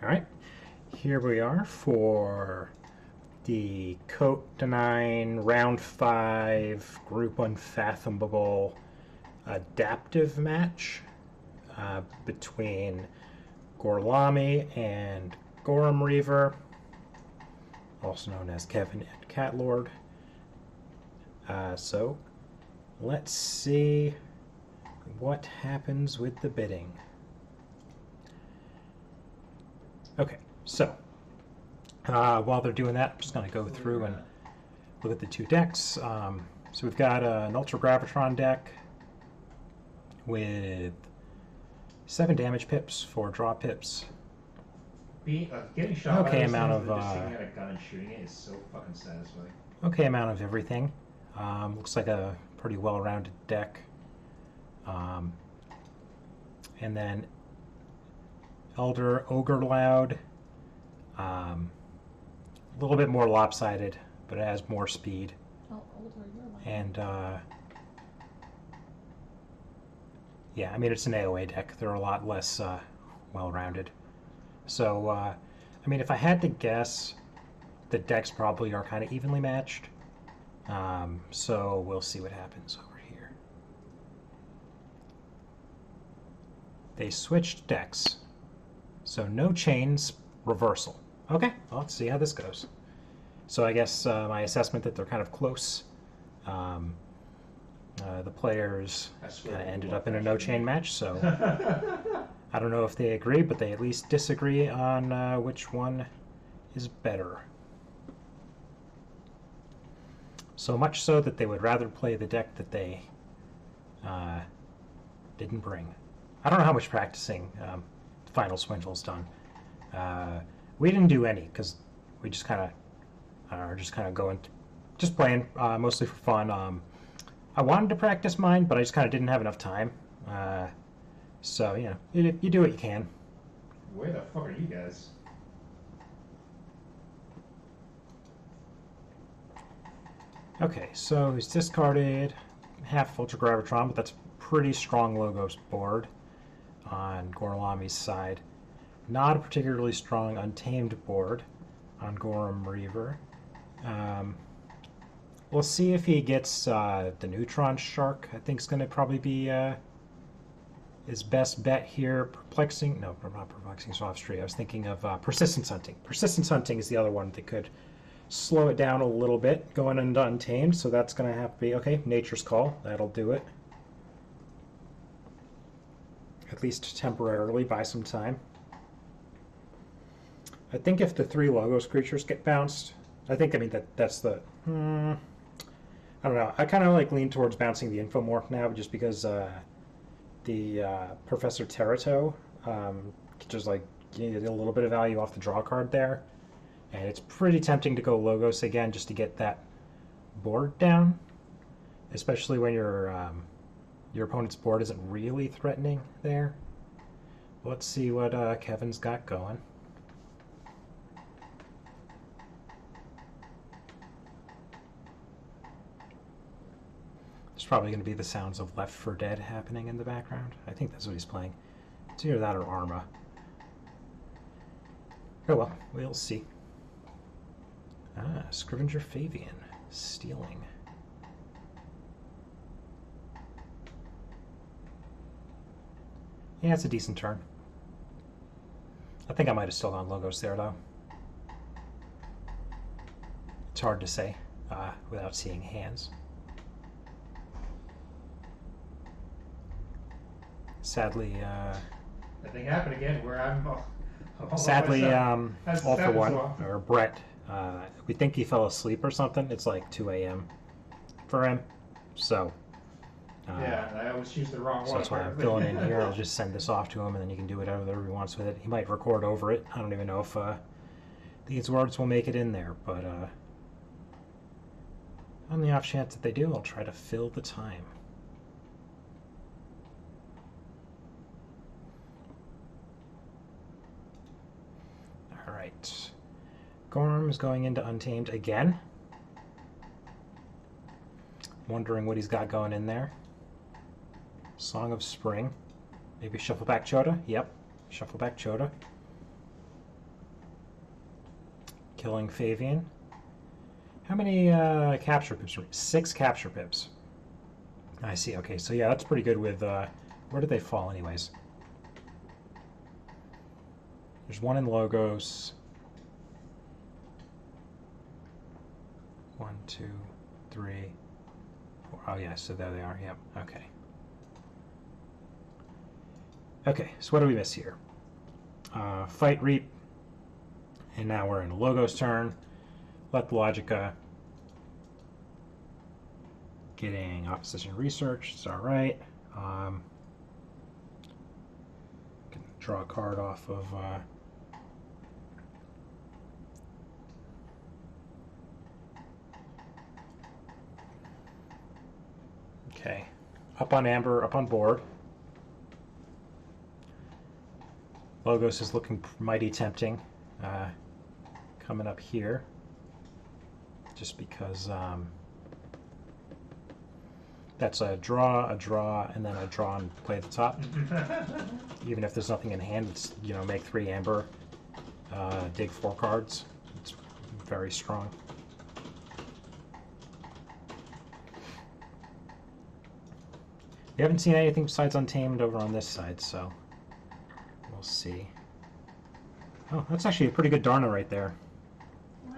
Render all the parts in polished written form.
Alright, here we are for the KOTE 9 Round 5 Group Unfathomable adaptive match between Gorlami and Gorham Reaver, also known as Kevin and Catlord. So let's see what happens with the bidding. Okay, so while they're doing that, I'm just going to go through and look at the two decks. So we've got an Ultra Gravitron deck with 7 damage pips, 4 draw pips. Getting shot Okay by amount of just sitting at a gun and shooting it is so fucking satisfying. Okay amount of everything. Looks like a pretty well-rounded deck. And then Elder Ogre Loud, a little bit more lopsided, but it has more speed. Oh, older, you're lying. And yeah, I mean it's an AOA deck. They're a lot less well-rounded. So I mean, if I had to guess, the decks probably are kind of evenly matched. So we'll see what happens over here. They switched decks. So no chains, reversal. Okay, well, let's see how this goes. So I guess my assessment that they're kind of close. The players kind of ended up in a no-chain match, so I don't know if they agree, but they at least disagree on which one is better. So much so that they would rather play the deck that they didn't bring. I don't know how much practicing Final Swindle's done. We didn't do any because we just kind of are just kind of going, just playing mostly for fun. I wanted to practice mine, but I just kind of didn't have enough time. So you know, you do what you can. Where the fuck are you guys? Okay, so he's discarded half Ultra Gravitron, but that's a pretty strong Logos board on Gorlami's side. Not a particularly strong Untamed board on Gorham Reaver. We'll see if he gets the Neutron Shark. I think is going to probably be his best bet here. Perplexing, no, not Perplexing Sophistry. I was thinking of Persistence Hunting. Persistence Hunting is the other one that could slow it down a little bit going into Untamed, so that's going to have to be, okay, Nature's Call. That'll do it. At least temporarily, buy some time. I think if the 3 Logos creatures get bounced, I mean, that's the... I don't know. I kind of like lean towards bouncing the Infomorph now, just because the Professor Terrato just like you get a little bit of value off the draw card there, and it's pretty tempting to go Logos again just to get that board down, especially when your opponent's board isn't really threatening there. Let's see what Kevin's got going. There's probably going to be the sounds of Left 4 Dead happening in the background. I think that's what he's playing. It's either that or Arma. Oh well, we'll see. Scrivenger Fabian. Stealing. Yeah, it's a decent turn. I think I might have still gone Logos there, though. It's hard to say without seeing hands. Sadly, That thing happened again where I'm. sadly, All for One, well. or Brett, we think he fell asleep or something. It's like 2 a.m. for him, so. Yeah, I always choose the wrong So one. that's why I'm filling in here. I'll just send this off to him, and then he can do whatever he wants with it. He might record over it. I don't even know if these words will make it in there, but on the off chance that they do, I'll try to fill the time. Alright. Gorham is going into Untamed again. Wondering what he's got going in there. Song of Spring. Maybe Shuffleback Chota? Yep. Shuffleback Chota. killing Fabian. How many capture pips? 6 capture pips. I see. Okay, so yeah, that's pretty good with... where did they fall anyways? There's one in Logos. 1, 2, 3, 4. Oh yeah, so there they are. Yep. Okay. Okay, so what do we miss here? Fight Reap. And now we're in Logos turn. Let the Logica. Getting opposition research. It's alright. Can draw a card off of... Okay. Up on Amber, up on board. Logos is looking mighty tempting. Coming up here. Just because that's a draw, and then a draw and play the top. Even if there's nothing in hand, it's, you know, make 3 Amber, dig 4 cards. It's very strong. We haven't seen anything besides Untamed over on this side, so we'll see. Oh, that's actually a pretty good Darna right there.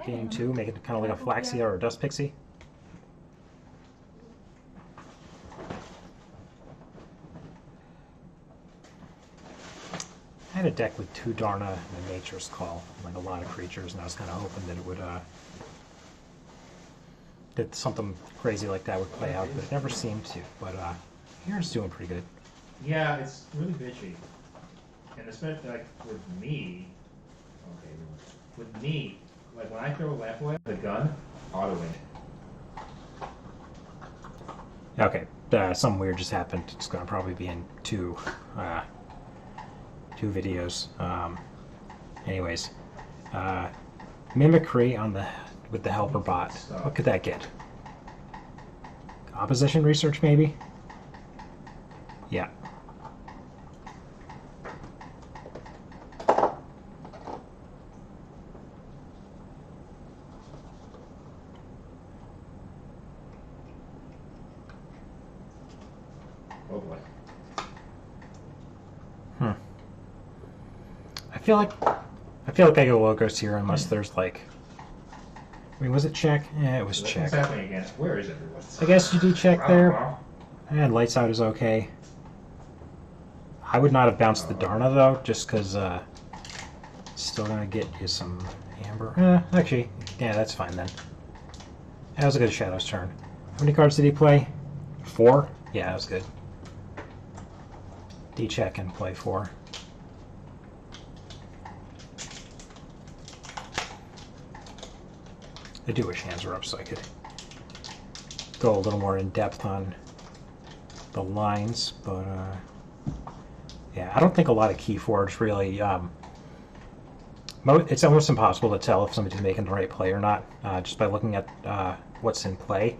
Game 2, make it kind of like a Flaxia or a Dust Pixie. I had a deck with 2 Darna and a Nature's Call, like a lot of creatures, and I was kind of hoping that it would, that something crazy like that would play out, but it never seemed to. But here's doing pretty good. Yeah, it's really bitchy. And especially, like, with me, like, when I throw a lamp away, the gun, auto-win it. Okay, something weird just happened. It's going to probably be in two videos. Anyways, Mimicry on with the helper bot. What could that get? Opposition research, maybe? Yeah. Oh boy. I feel like I go Logos here unless there's like... I mean, was it check? Yeah, it was check. What's happening again? Where is everyone? I guess you do check there. And Lights Out is okay. I would not have bounced the Darna though, just because still gonna get you some Amber. Actually, yeah, that's fine then. That was a good Shadow's turn. How many cards did he play? 4? Yeah, that was good. D-check and play 4. I do wish hands were up so I could go a little more in depth on the lines, but yeah, I don't think a lot of Keyforge really. It's almost impossible to tell if somebody's making the right play or not just by looking at what's in play.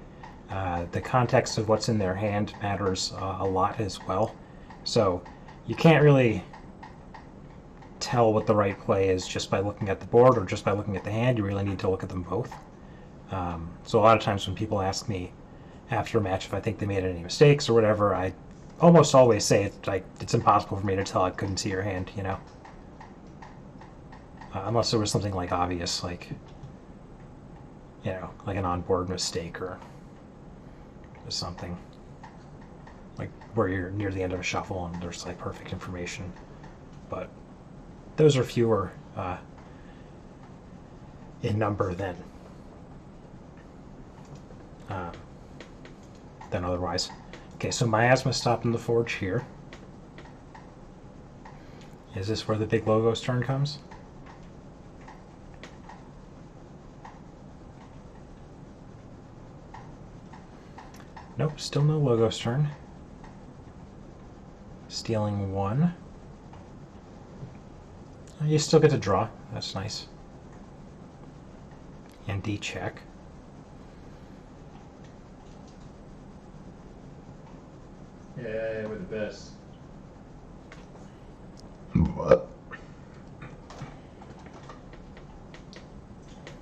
The context of what's in their hand matters a lot as well, so you can't really tell what the right play is just by looking at the board or just by looking at the hand. You really need to look at them both. So a lot of times when people ask me after a match if I think they made any mistakes or whatever, I almost always say it's impossible for me to tell. I couldn't see your hand, you know. Unless there was something like obvious, like, you know, like an onboard mistake or something. Like where you're near the end of a shuffle and there's like perfect information. But those are fewer in number than otherwise. Okay, so Miasma stopped in the Forge here. Is this where the big Logos turn comes? Nope, still no Logos turn. Stealing 1. You still get to draw. That's nice. And D-check. Yeah, we're the best. What?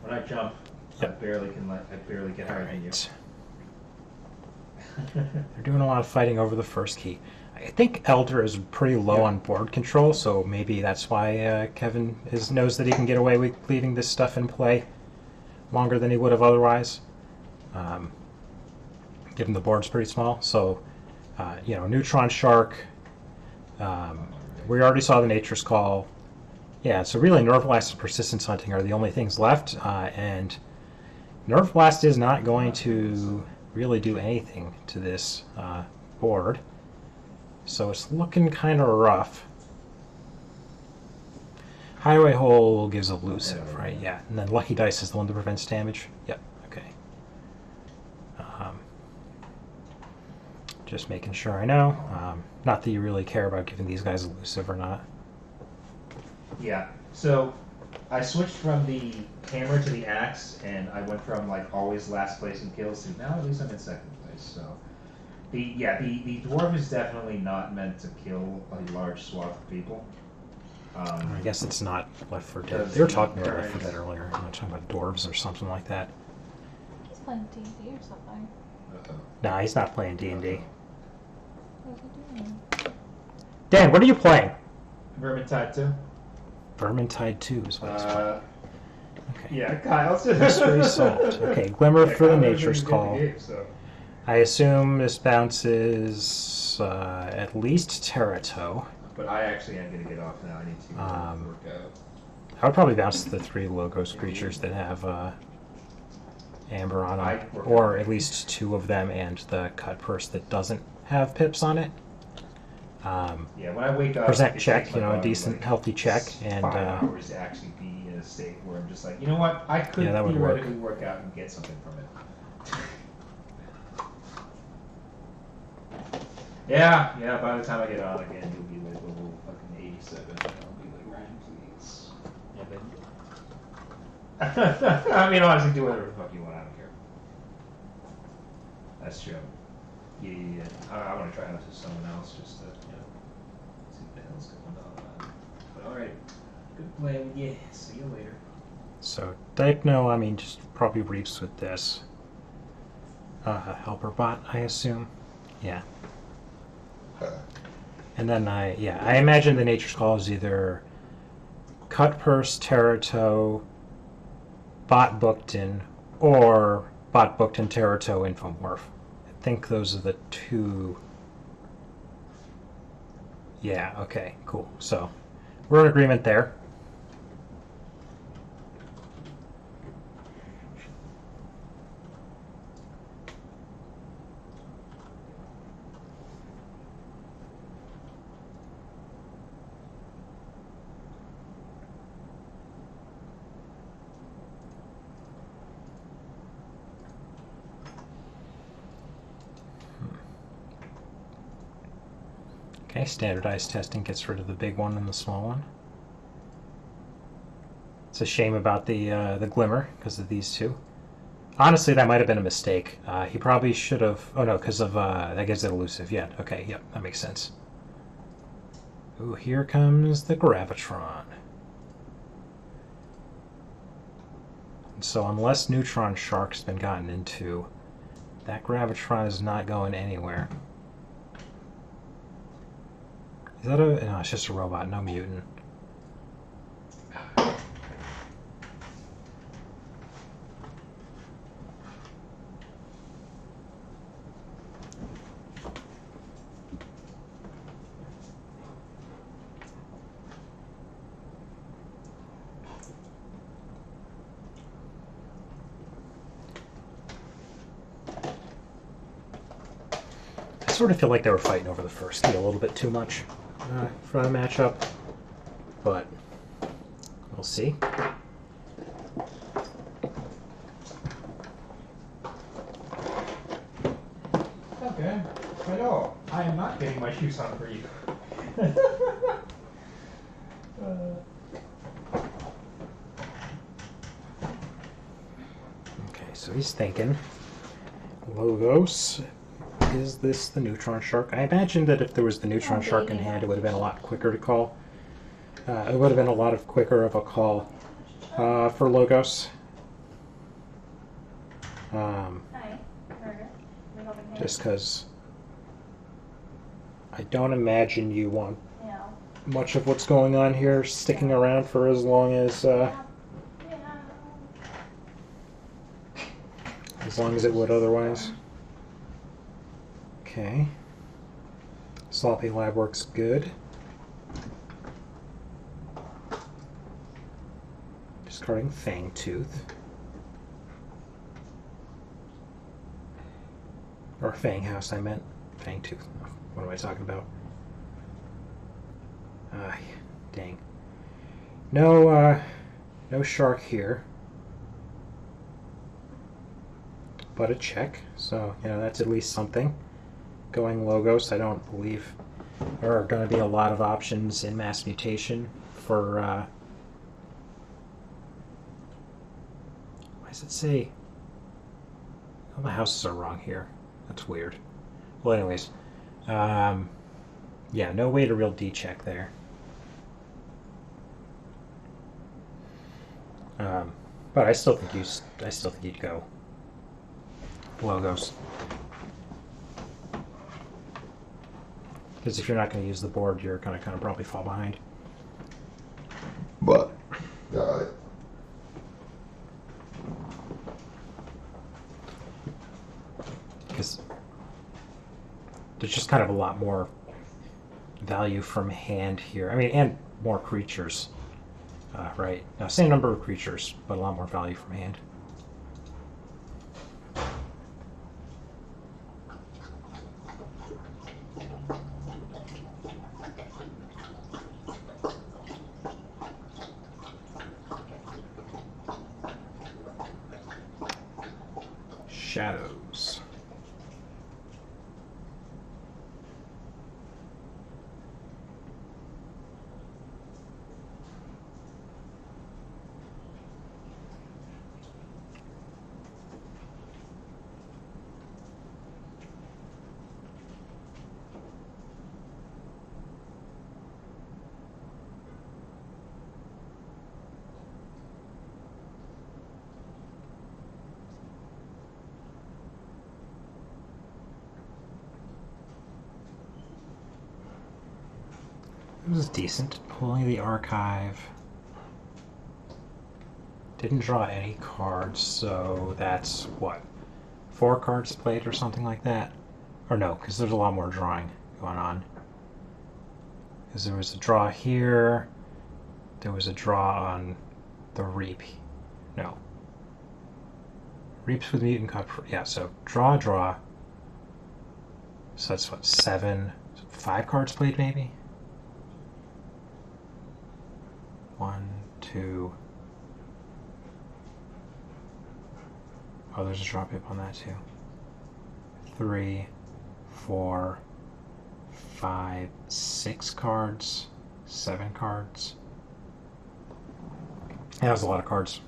When I jump, Yep. I barely get higher than you. Right. They're doing a lot of fighting over the first key. I think Elder is pretty low on board control, so maybe that's why Kevin knows that he can get away with leaving this stuff in play longer than he would have otherwise. Given the board's pretty small. So, Neutron Shark. We already saw the Nature's Call. Yeah, so really Nerve Blast and Persistence Hunting are the only things left, and Nerve Blast is not going to really do anything to this board. So it's looking kind of rough. Hideaway Hole gives elusive, right? Yeah, and then Lucky Dice is the one that prevents damage. Yep, okay. Just making sure I know. Not that you really care about giving these guys elusive or not. Yeah, so I switched from the hammer to the axe, and I went from like always last place in kills to now at least I'm in second place. So the dwarf is definitely not meant to kill a large swath of people. I guess it's not Left 4 Dead. They were talking about Left 4 Dead earlier. I'm not talking about dwarves or something like that. He's playing D&D or something. Nah, he's not playing D&D. What is he doing? Dan, what are you playing? Vermintide 2. Vermintide 2 is what he's playing. Okay. Yeah, Kyle's Mystery Salt. Okay, Glimmer for the Nature's Call. Game, so. I assume this bounces at least Terrato. But I actually am going to get off now. I need to work out. I would probably bounce the 3 Logos creatures that have Amber on them. Or at least 2 of them and the Cut Purse that doesn't have pips on it. Yeah, when I wake up, present check, a decent, healthy check, and 5 hours to actually be in a state where I'm just like, you know what, I could that would theoretically work out and get something from it. Yeah, by the time I get on again, you'll be like level fucking 87, and I'll be like, Ryan, please. Yeah, I mean, honestly, do whatever the fuck you want, I don't care. That's true. Yeah. I want to try out to someone else just to, see what the hell's going on. But alright, good playing with you. See you later. So, Dipno, just probably reaps with this. Helper Bot, I assume. Yeah. And then I imagine the Nature's Call is either Cut Purse, Terrato, Bot Bookton, or Bot Bookton, Terrato, Infomorph. I think those are the 2. Yeah, okay, cool. So, we're in agreement there. Okay, standardized testing gets rid of the big one and the small one. It's a shame about the Glimmer because of these 2. Honestly, that might have been a mistake. He probably should have... Oh no, because of... that gives it elusive. Yeah, okay, yep, that makes sense. Ooh, here comes the Gravitron. And so unless Neutron Shark's been gotten into, that Gravitron is not going anywhere. Is that a... No, it's just a robot, no mutant. I sort of feel like they were fighting over the first key a little bit too much for the matchup, but we'll see. Okay. Hello. I am not getting my shoes on for you. Okay, so he's thinking. Logos. Is this the Neutron Shark? I imagine that if there was the Neutron Shark in hand, it would have been a lot quicker to call. It would have been a lot quicker of a call for Logos. Hi. Murder. We hope it Just because I don't imagine you want Yeah. much of what's going on here sticking around for as long as Yeah. it would otherwise. Okay. Sloppy lab works good. Discarding Fang Tooth. Or Fang House, I meant. Fang Tooth. What am I talking about? Dang. No shark here. But a check. So, that's at least something. Going Logos, I don't believe there are going to be a lot of options in Mass Mutation for... why does it say... Oh, the houses are wrong here. That's weird. Well, anyways. Yeah, no way to real D-check there. But I still think you'd go Logos. Because if you're not going to use the board, you're going to kind of probably fall behind. But got it. Because there's just kind of a lot more value from hand here. I mean, and more creatures. Right. Now, same number of creatures, but a lot more value from hand. Shadows. It was decent. Pulling the archive. Didn't draw any cards, so that's what? 4 cards played or something like that? Or no, because there's a lot more drawing going on. Because there was a draw here. There was a draw on the Reap. No. Reaps with Mutant Cut. Yeah, so draw. So that's what, 5 cards played maybe? 1, 2. Oh, there's a drop hip on that too. 3, 4, 5, 6 cards, 7 cards. That was a lot of cards.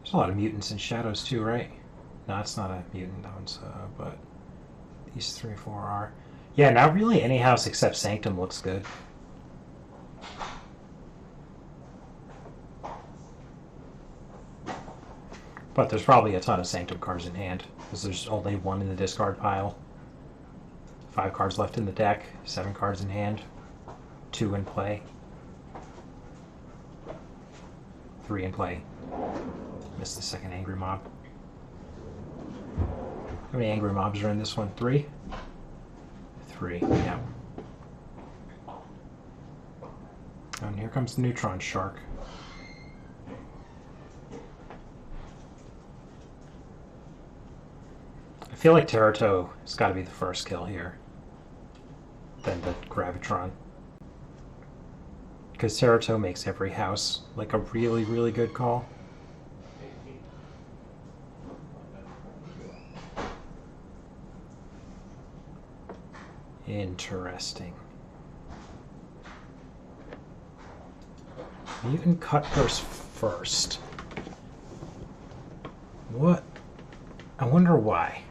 There's a lot of mutants and shadows too, right? No, it's not a mutant, that one's, but these 3 or 4 are. Yeah, now really any house except Sanctum looks good. But there's probably a ton of Sanctum cards in hand, because there's only 1 in the discard pile. 5 cards left in the deck, 7 cards in hand, 2 in play. 3 in play. Missed the second Angry Mob. How many Angry Mobs are in this one? 3? 3, yeah. And here comes the Neutron Shark. I feel like Terrato has got to be the first kill here. Then the Gravitron. Because Terrato makes every house like a really, really good call. Interesting. Mutant Cutpurse first. What? I wonder why.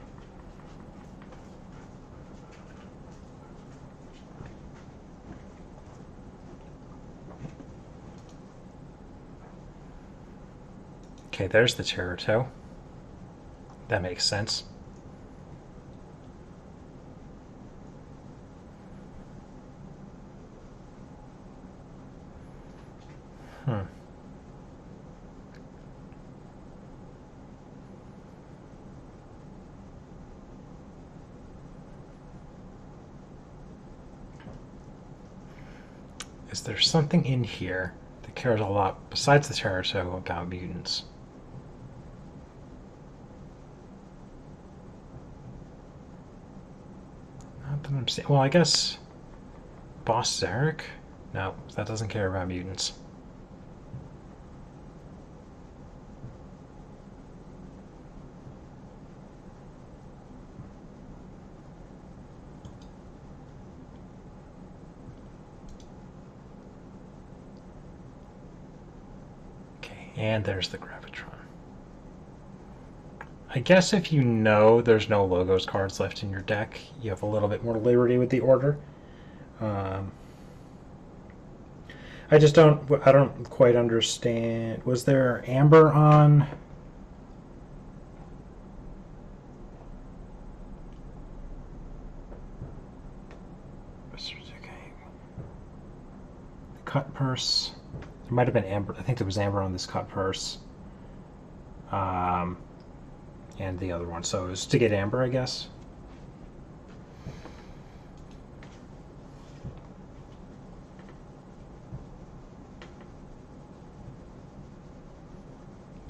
Okay, there's the Cherito. That makes sense. Is there something in here that cares a lot, besides the Cherito, about mutants? Not that I'm seeing. Well, I guess Boss Zarek? No, that doesn't care about mutants. And there's the Gravitron. I guess if you know there's no Logos cards left in your deck, you have a little bit more liberty with the order. I don't quite understand. Was there Amber on? The cut purse. There might have been Amber. I think there was Amber on this cut purse. And the other one. So it was to get Amber, I guess.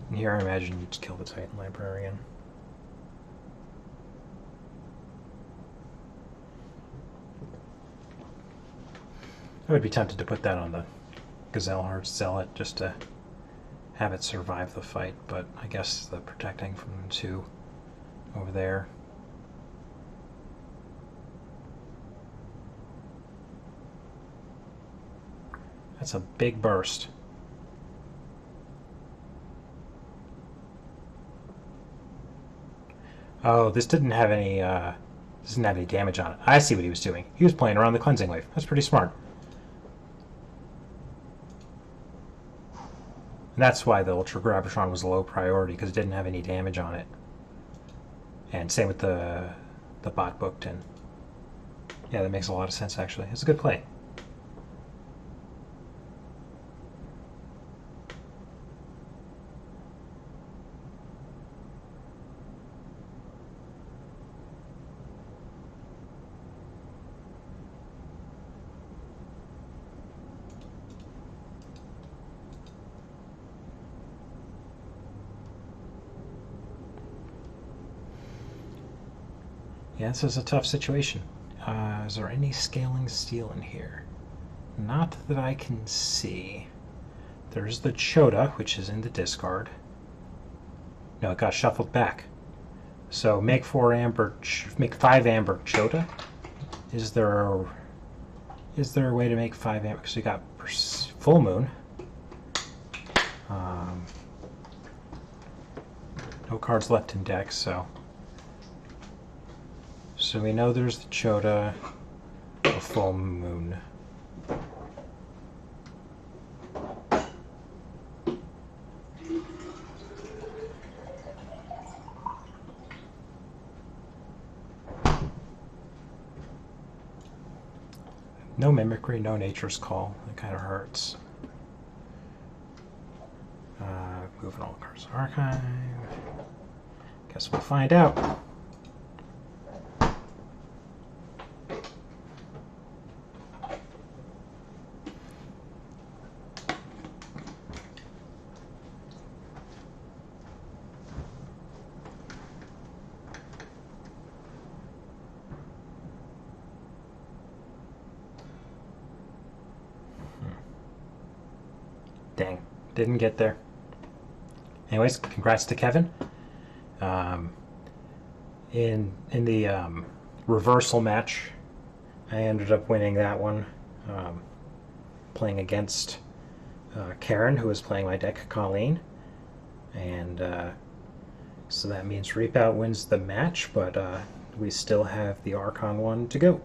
And here I imagine you'd kill the Titan Librarian. I would be tempted to put that on the Gazelle Heart Zealot just to have it survive the fight, but I guess the protecting from the two over there. That's a big burst. Oh, this didn't have any damage on it. I see what he was doing. He was playing around the Cleansing Wave. That's pretty smart. And that's why the Ultra Gravitron was low priority, because it didn't have any damage on it. And same with the bot booked in. Yeah, that makes a lot of sense, actually. It's a good play. Yeah, this is a tough situation. Is there any scaling steel in here? Not that I can see. There's the Chota, which is in the discard. No, it got shuffled back. So make 5 amber Chota. Is there a way to make 5 amber? Because we got Full Moon. No cards left in deck, so we know there's the Chota, a Full Moon. No Mimicry, no Nature's Call. That kind of hurts. Moving all the cards to archive. Guess we'll find out. Dang, didn't get there. Anyways, congrats to Kevin. In the reversal match, I ended up winning that one, playing against Karen, who was playing my deck, Colleen. And so that means Reapout wins the match, but we still have the Archon one to go.